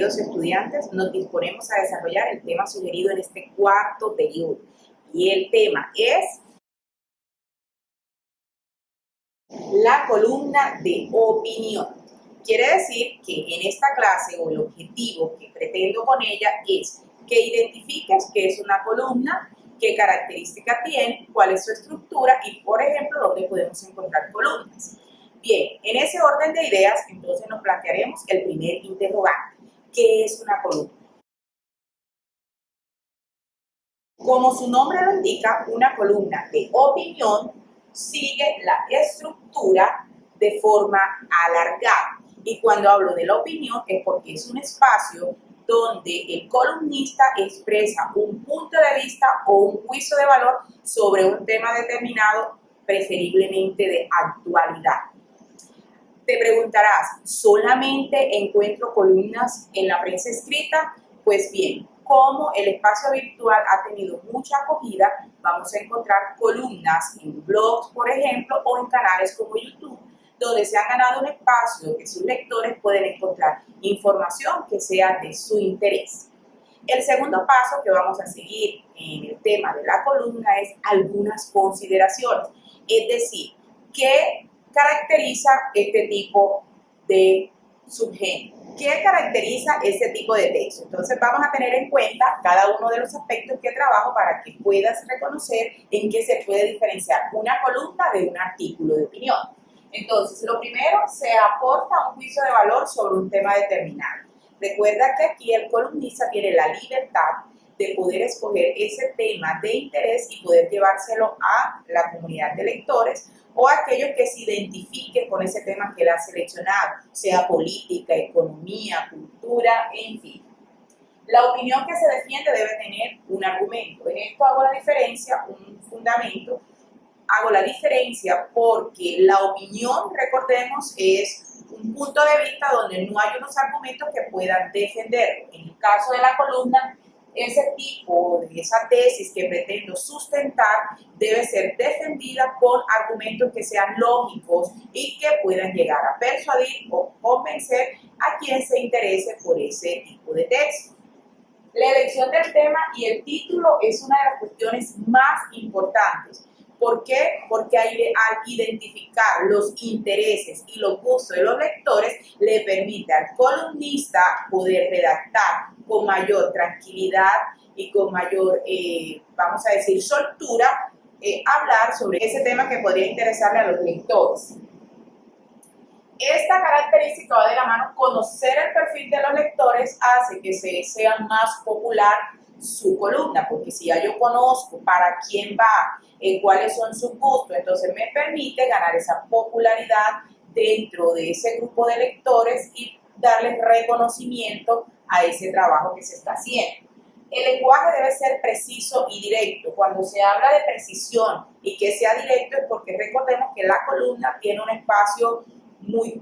queridos estudiantes, nos disponemos a desarrollar el tema sugerido en este cuarto periodo. Y el tema es la columna de opinión. Quiere decir que en esta clase, o el objetivo que pretendo con ella, es que identifiques qué es una columna, qué característica tiene, cuál es su estructura y, por ejemplo, dónde podemos encontrar columnas. Bien, en ese orden de ideas, entonces nos plantearemos el primer interrogante. ¿Qué es una columna? Como su nombre lo indica, una columna de opinión sigue la estructura de forma alargada. Y cuando hablo de la opinión es porque es un espacio donde el columnista expresa un punto de vista o un juicio de valor sobre un tema determinado, preferiblemente de actualidad. Te preguntarás, ¿solamente encuentro columnas en la prensa escrita? Pues bien, como el espacio virtual ha tenido mucha acogida, vamos a encontrar columnas en blogs, por ejemplo, o en canales como YouTube, donde se han ganado un espacio que sus lectores pueden encontrar información que sea de su interés. El segundo paso que vamos a seguir en el tema de la columna es algunas consideraciones, es decir, ¿qué caracteriza este tipo de subgénero? ¿Qué caracteriza este tipo de texto? Entonces vamos a tener en cuenta cada uno de los aspectos que trabajo para que puedas reconocer en qué se puede diferenciar una columna de un artículo de opinión. Entonces, lo primero, se aporta un juicio de valor sobre un tema determinado. Recuerda que aquí el columnista tiene la libertad de poder escoger ese tema de interés y poder llevárselo a la comunidad de lectores o a aquellos que se identifiquen con ese tema que él ha seleccionado, sea política, economía, cultura, en fin. La opinión que se defiende debe tener un argumento. En esto hago la diferencia, un fundamento. Hago la diferencia porque la opinión, recordemos, es un punto de vista donde no hay unos argumentos que puedan defender. En el caso de la columna, ese tipo de esa tesis que pretendo sustentar debe ser defendida con argumentos que sean lógicos y que puedan llegar a persuadir o convencer a quien se interese por ese tipo de texto. La elección del tema y el título es una de las cuestiones más importantes. ¿Por qué? Porque al identificar los intereses y los gustos de los lectores, le permite al columnista poder redactar con mayor tranquilidad y con mayor, vamos a decir, soltura, hablar sobre ese tema que podría interesarle a los lectores. Esta característica va de la mano. Conocer el perfil de los lectores hace que sea más popular su columna, porque si ya yo conozco para quién va, cuáles son sus gustos, entonces me permite ganar esa popularidad dentro de ese grupo de lectores y darles reconocimiento a ese trabajo que se está haciendo. El lenguaje debe ser preciso y directo. Cuando se habla de precisión y que sea directo es porque recordemos que la columna tiene un espacio muy,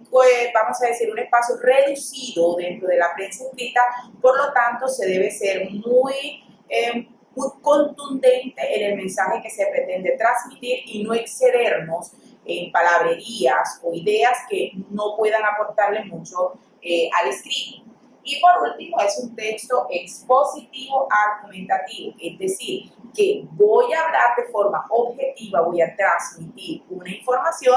vamos a decir, un espacio reducido dentro de la prensa escrita, por lo tanto se debe ser muy contundente en el mensaje que se pretende transmitir y no excedernos en palabrerías o ideas que no puedan aportarle mucho al escrito. Y por último, es un texto expositivo argumentativo, es decir, que voy a hablar de forma objetiva, voy a transmitir una información,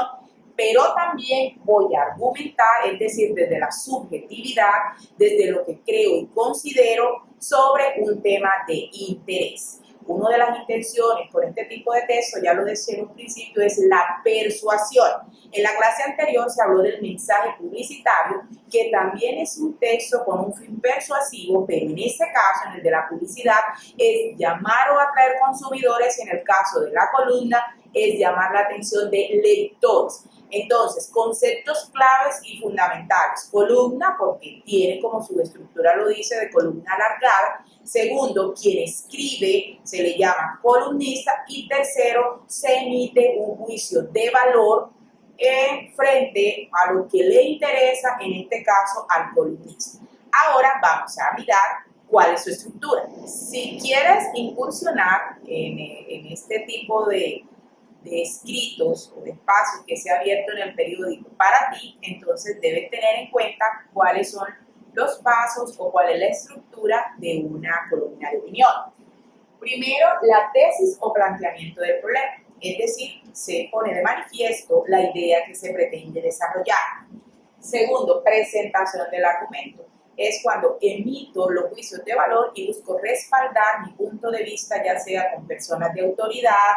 pero también voy a argumentar, es decir, desde la subjetividad, desde lo que creo y considero sobre un tema de interés. Una de las intenciones con este tipo de texto, ya lo decía en un principio, es la persuasión. En la clase anterior se habló del mensaje publicitario, que también es un texto con un fin persuasivo, pero en este caso, en el de la publicidad, es llamar o atraer consumidores, y en el caso de la columna, es llamar la atención de lectores. Entonces, conceptos claves y fundamentales. Columna, porque tiene, como su estructura lo dice, de columna alargada. Segundo, quien escribe se le llama columnista. Y tercero, se emite un juicio de valor frente a lo que le interesa, en este caso, al columnista. Ahora vamos a mirar cuál es su estructura. Si quieres incursionar en este tipo de escritos o de espacios que se ha abierto en el periódico para ti, entonces debes tener en cuenta cuáles son los pasos o cuál es la estructura de una columna de opinión. Primero, la tesis o planteamiento del problema, es decir, se pone de manifiesto la idea que se pretende desarrollar. Segundo, presentación del argumento. Es cuando emito los juicios de valor y busco respaldar mi punto de vista, ya sea con personas de autoridad,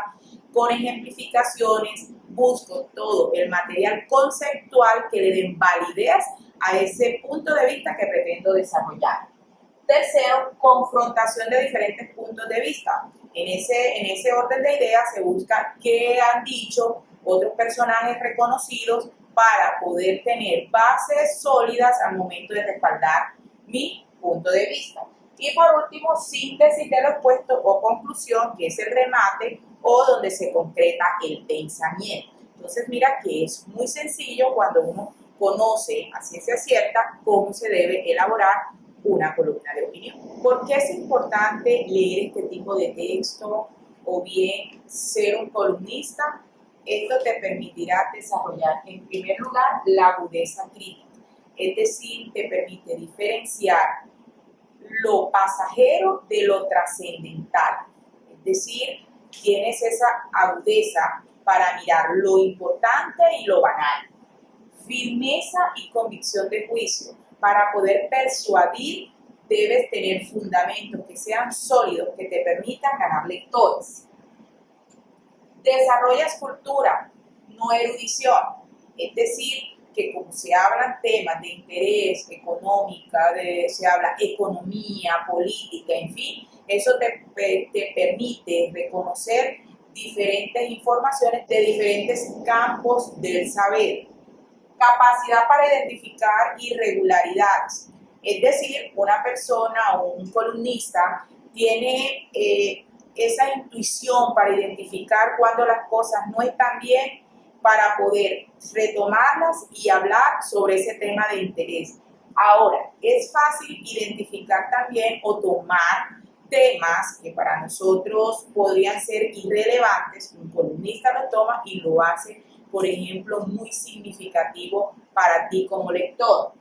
con ejemplificaciones, busco todo el material conceptual que le den validez a ese punto de vista que pretendo desarrollar. Tercero, confrontación de diferentes puntos de vista. En ese orden de ideas se busca qué han dicho otros personajes reconocidos para poder tener bases sólidas al momento de respaldar mi punto de vista. Y por último, síntesis de lo expuesto o conclusión, que es el remate o donde se concreta el pensamiento. Entonces, mira que es muy sencillo cuando uno conoce a ciencia cierta cómo se debe elaborar una columna de opinión. ¿Por qué es importante leer este tipo de texto o bien ser un columnista? Esto te permitirá desarrollar, en primer lugar, la agudeza crítica, es decir, te permite diferenciar lo pasajero de lo trascendental, es decir, tienes esa agudeza para mirar lo importante y lo banal, firmeza y convicción de juicio. Para poder persuadir, debes tener fundamentos que sean sólidos, que te permitan ganar lectores. Desarrollas cultura, no erudición. Es decir, que como se hablan temas de interés económica, se habla economía, política, en fin, eso te permite reconocer diferentes informaciones de diferentes campos del saber. Capacidad para identificar irregularidades. Es decir, una persona o un columnista tiene esa intuición para identificar cuando las cosas no están bien para poder retomarlas y hablar sobre ese tema de interés. Ahora, es fácil identificar también o tomar temas que para nosotros podrían ser irrelevantes. Un columnista lo toma y lo hace, por ejemplo, muy significativo para ti como lector.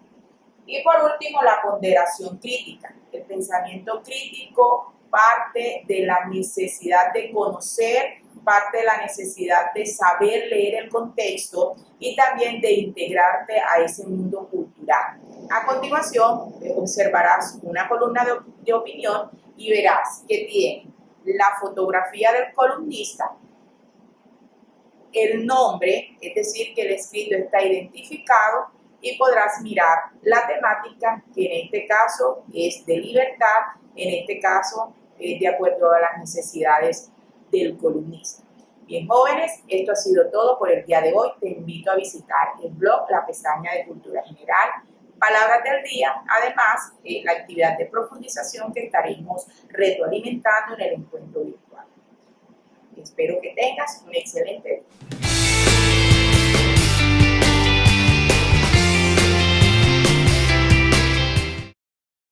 Y por último, la ponderación crítica. El pensamiento crítico parte de la necesidad de conocer, parte de la necesidad de saber leer el contexto y también de integrarte a ese mundo cultural. A continuación, observarás una columna de opinión y verás que tiene la fotografía del columnista, el nombre, es decir, que el escrito está identificado, y podrás mirar la temática, que en este caso es de libertad, en este caso de acuerdo a las necesidades del columnista. Bien, jóvenes, esto ha sido todo por el día de hoy. Te invito a visitar el blog, la pestaña de Cultura General, Palabras del Día, además la actividad de profundización que estaremos retroalimentando en el encuentro virtual. Espero que tengas un excelente día.